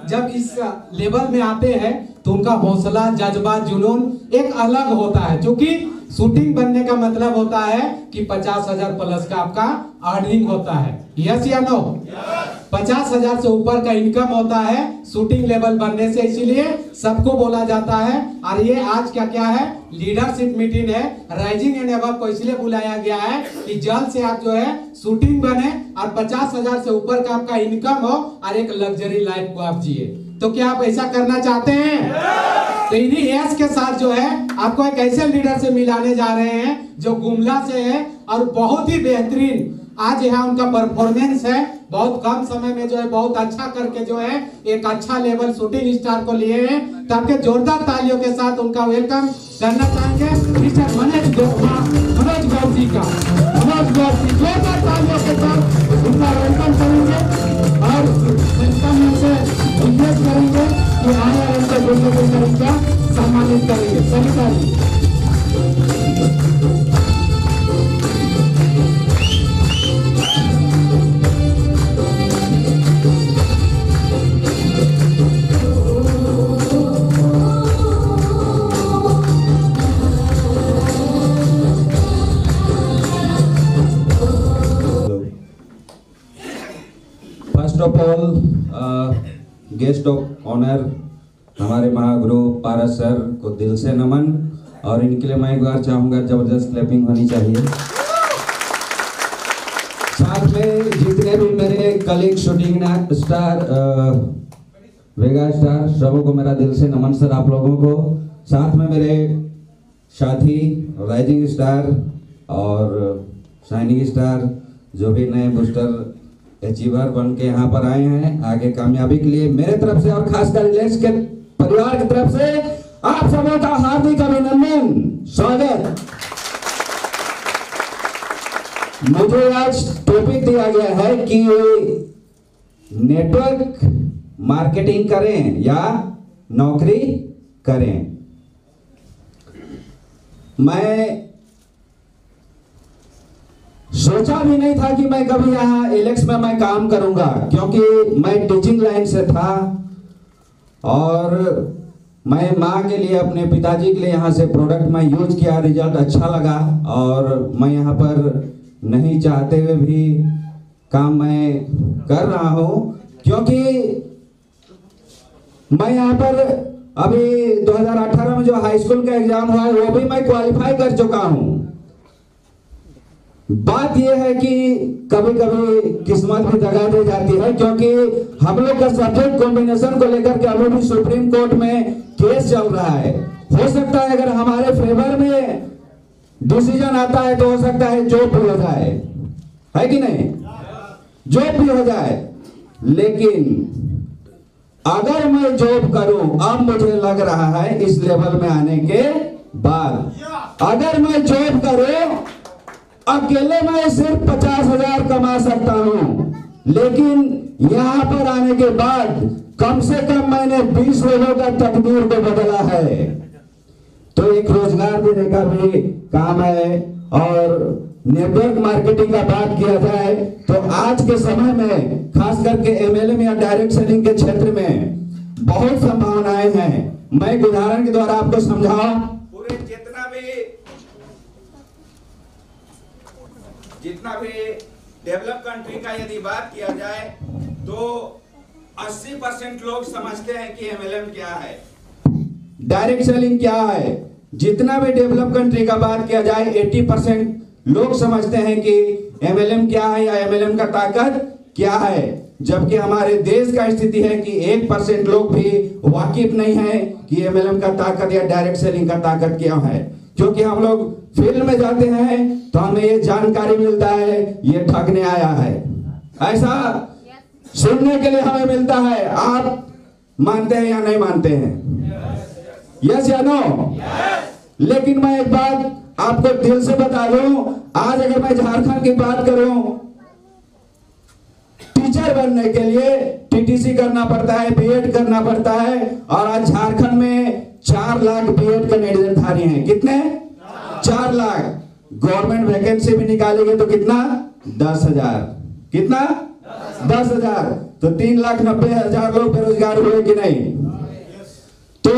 जब इस लेवल में आते हैं तो उनका हौसला, जज्बा, जुनून एक अलग होता है। क्योंकि शूटिंग बनने का मतलब होता है कि 50,000 प्लस का आपका अर्निंग होता है। यस या नो? 50,000 से ऊपर का इनकम होता है शूटिंग लेवल बनने से, इसीलिए सबको बोला जाता है। और ये आज क्या है, लीडरशिप मीटिंग है। राइजिंग एंड अबव को इसलिए बुलाया गया है कि जल्द से आप जो है शूटिंग बने और 50,000 से ऊपर का आपका इनकम हो और एक लग्जरी लाइफ को आप जिए। तो क्या आप ऐसा करना चाहते हैं? तो इन्हीं यस के साथ जो है आपको एक ऐसे लीडर से मिलाने जा रहे हैं जो गुमला से है और बहुत ही बेहतरीन आज यहाँ उनका परफॉर्मेंस है। बहुत कम समय में जो है बहुत अच्छा करके जो है एक अच्छा लेवल शूटिंग स्टार को लिए हैं। तो आपके जोरदार तालियों के साथ उनका वेलकम करना चाहेंगे मिस्टर मनोज गौर जी का। मनोज गौर जी जोरदार तालियों के साथ उनका वेलकम करेंगे और वेलकम से रिक्वेस्ट करेंगे कि आने वाले उनका सम्मानित करेंगे। Savita ji. First of all guest of honour हमारे महागुरु पारस सर को दिल से नमन, और इनके लिए मैं एक बार चाहूँगा जबरदस्त क्लैपिंग होनी चाहिए। साथ में जितने भी मेरे कलीग शूटिंग स्टार, वेगा स्टार, सबों को मेरा दिल से नमन सर आप लोगों को। साथ में मेरे साथी राइजिंग स्टार और शाइनिंग स्टार जो भी नए बूस्टर अचीवर बन के यहाँ पर आए हैं आगे कामयाबी के लिए, मेरे तरफ से और खासकर रिलैक्स के परिवार की तरफ से आप सबों का हार्दिक अभिनंदन, स्वागत। मुझे आज टॉपिक दिया गया है कि नेटवर्क मार्केटिंग करें या नौकरी करें। मैं सोचा भी नहीं था कि मैं कभी यहाँ एलेक्स में मैं काम करूंगा, क्योंकि मैं टीचिंग लाइन से था और मैं माँ के लिए, अपने पिताजी के लिए यहाँ से प्रोडक्ट मैं यूज किया, रिजल्ट अच्छा लगा और मैं यहाँ पर नहीं चाहते हुए भी काम मैं कर रहा हूँ, क्योंकि मैं यहाँ पर अभी 2018 में जो हाई स्कूल का एग्जाम हुआ है वो भी मैं क्वालिफाई कर चुका हूँ। बात यह है कि कभी कभी किस्मत भी दगा दे जाती है, क्योंकि हम लोग का सब्जेक्ट कॉम्बिनेशन को लेकर के अभी भी सुप्रीम कोर्ट में केस चल रहा है। हो सकता है अगर हमारे फेवर में डिसीजन आता है तो हो सकता है जॉब भी हो जाए, है कि नहीं? जॉब भी हो जाए, लेकिन अगर मैं जॉब करूं, अब मुझे लग रहा है इस लेवल में आने के बाद, अगर मैं जॉब करूं अकेले मैं सिर्फ 50,000 कमा सकता हूं, लेकिन यहां पर आने के बाद कम से कम मैंने 20 लोगों का तकदीर को बदला है। तो एक रोजगार देने का भी काम है। और नेटवर्क मार्केटिंग का बात किया जाए तो आज के समय में खास करके एमएलएम या डायरेक्ट सेलिंग के क्षेत्र में बहुत संभावनाएं हैं। मैं एक उदाहरण के द्वारा आपको समझाऊं। पूरे जितना भी डेवलप कंट्री का यदि बात किया जाए तो 80% लोग समझते हैं कि एमएलएम क्या है, डायरेक्ट सेलिंग क्या है। जितना भी डेवलप कंट्री का बात किया जाए 80% लोग समझते हैं कि एमएलएम क्या है या एमएलएम का ताकत क्या है, जबकि हमारे देश का स्थिति है कि 1% लोग भी वाकिफ नहीं है कि एमएलएम का ताकत या डायरेक्ट सेलिंग का ताकत क्या है। क्योंकि हम लोग फील्ड में जाते हैं तो हमें ये जानकारी मिलता है ये ठगने आया है, ऐसा सुनने के लिए हमें मिलता है। आप मानते हैं या नहीं मानते हैं? यस या नो? लेकिन मैं एक बात आपको दिल से बता दूं, आज अगर मैं झारखंड की बात करूं, टीचर बनने के लिए टीटीसी करना पड़ता है, बीएड करना पड़ता है, और आज झारखंड में 4 लाख बीएड कैंडिडेट हैं। कितने? 4 लाख। गवर्नमेंट वैकेंसी भी निकालेंगे तो कितना? 10,000। कितना? 10,000। तो 3,90,000 लोग बेरोजगार हुए कि नहीं? तो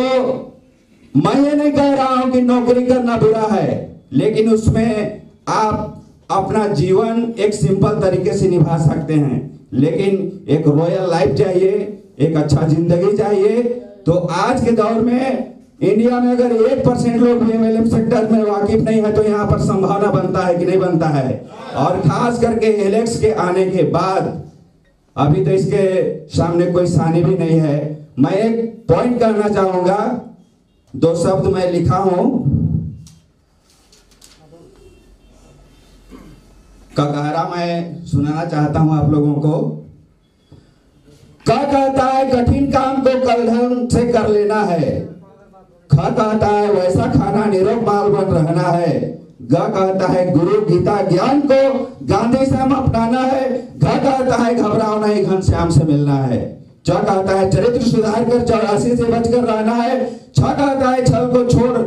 मैं ये नहीं कह रहा हूं कि नौकरी करना बुरा है, लेकिन उसमें आप अपना जीवन एक सिंपल तरीके से निभा सकते हैं, लेकिन एक रॉयल लाइफ चाहिए, एक अच्छा जिंदगी चाहिए। तो आज के दौर में इंडिया में अगर 1% लोग MLM सेक्टर में वाकिफ नहीं है तो यहाँ पर संभावना बनता है कि नहीं बनता है। और खास करके एलेक्स के आने के बाद, अभी तो इसके सामने कोई सानी भी नहीं है। मैं एक पॉइंट कहना चाहूंगा, 2 शब्द मैं लिखा हूं, ककहरा मैं सुनाना चाहता हूं आप लोगों को। क्या कहता है, कठिन काम को कलधन से कर लेना है। खा कहता है वैसा खाना निरोग माल बन रहना है। ग कहता है गुरु गीता ज्ञान को गांधी श्याम अपनाना है। घ कहता है घबराओ नहीं घनश्याम से मिलना है। च कहता है चरित्र सुधार कर 84 से बचकर रहना है। छ कहता है छल को छोड़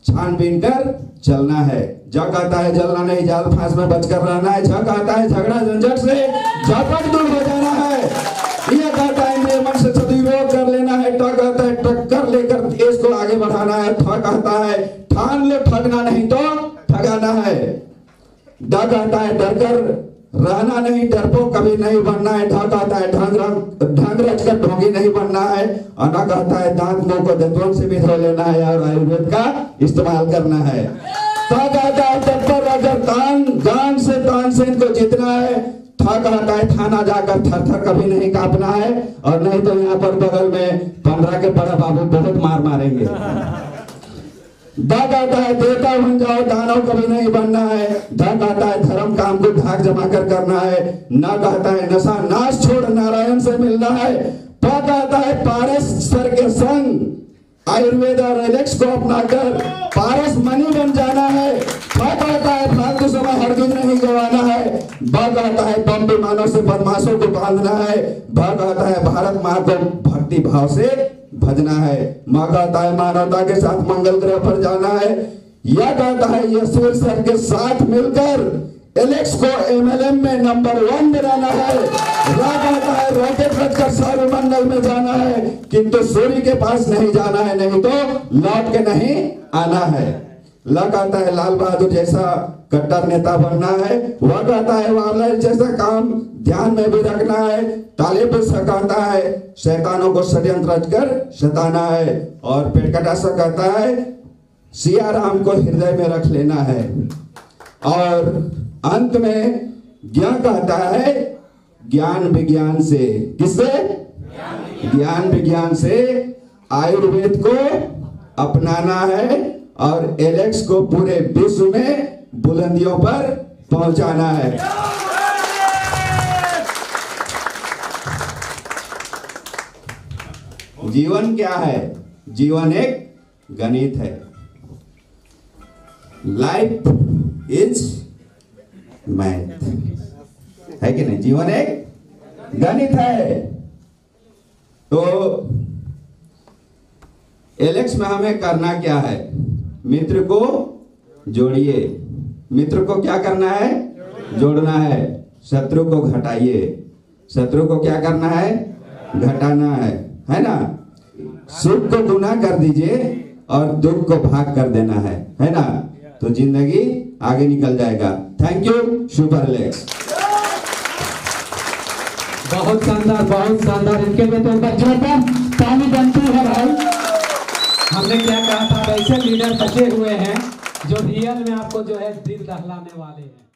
छानबीन कर चलना है। ज कहता है जलना नहीं जाल फांस में बचकर रहना है। झ कहता है झगड़ा झंझट से झपट दूर हो जाना है। यह कहता है नियमन से सदुपयोग कर लेना है। ट कहता है टक्कर लेकर देश को आगे बढ़ाना है। ठ कहता है ठान लो ठगना नहीं तो ठगाना है। ड कहता है डरकर रहना नहीं, डरपोक कभी नहीं बनना है। ढ कहता है ढंग रचकर ढोंगी नहीं बनना है। और न कहता है दांत मुंह को दंतवन से भी धो लेना है और आयुर्वेद का इस्तेमाल करना है। ता कहता है तत्पर रहकर तान गान से तानसेन को जीतना है। था कहता है थाना जाकर थर थर कभी नहीं कांपना है, और नहीं तो यहाँ पर बगल में 15 के बड़ा बाबू बहुत मार मारेंगे। दा कहता है देवता बन जाओ दानव कभी नहीं बनना है। धा कहता है धर्म काम को धाक जमा कर करना है। न कहता है नशा नाश छोड़ नारायण से मिलना है। पा कहता है पारस सर के संग आयुर्वेद और एलेक्स को अपनाकर पारस मनी बन जाना है। फा कहता है फालतू समय हरगिज नहीं गवाना है। बा कहता है बम विमानों से बदमाशों को बांधना है। भा कहता है भारत माँ को भक्ति भाव से भजना है। माँ कहता है मानवता के साथ मंगल ग्रह पर जाना है। यह कहता है यशवीर सर के साथ मिलकर एलेक्स को MLM में नंबर 1 बनाना है। यह कहता है रॉकेट रखकर सौरमंडल में जाना है, किंतु सूर्य के पास नहीं जाना है, नहीं तो लौट के नहीं आना है। ला कहता है लाल बहादुर जैसा कट्टर नेता बनना है। वह कहता है वारलाइट जैसा काम ध्यान में भी रखना है। तालिब कहता है शैतानों को षड्यंत्र रचकर सताना है। और पेटकटा सा कहता है सिया राम को हृदय में रख लेना है। और अंत में ज्ञान कहता है ज्ञान विज्ञान से, किससे? ज्ञान विज्ञान से आयुर्वेद को अपनाना है और एलेक्स को पूरे विश्व में बुलंदियों पर पहुंचाना है। जीवन क्या है? जीवन एक गणित है। लाइफ इज मैथ है कि नहीं? जीवन एक गणित है। तो एलेक्स में हमें करना क्या है? मित्र को जोड़िए। मित्र को क्या करना है? जोड़ना है। शत्रु को घटाइए। शत्रु को क्या करना है? घटाना है ना? सुख को गुना कर दीजिए और दुख को भाग कर देना है ना? तो जिंदगी आगे निकल जाएगा। Thank you super Alex. बहुत शानदार, बहुत शानदार। इनके लिए तो जोरदार ताली बनती है भाई। हमने क्या कहा था, वैसे लीडर बचे हुए हैं जो रियल में आपको जो है दिल दहलाने वाले हैं।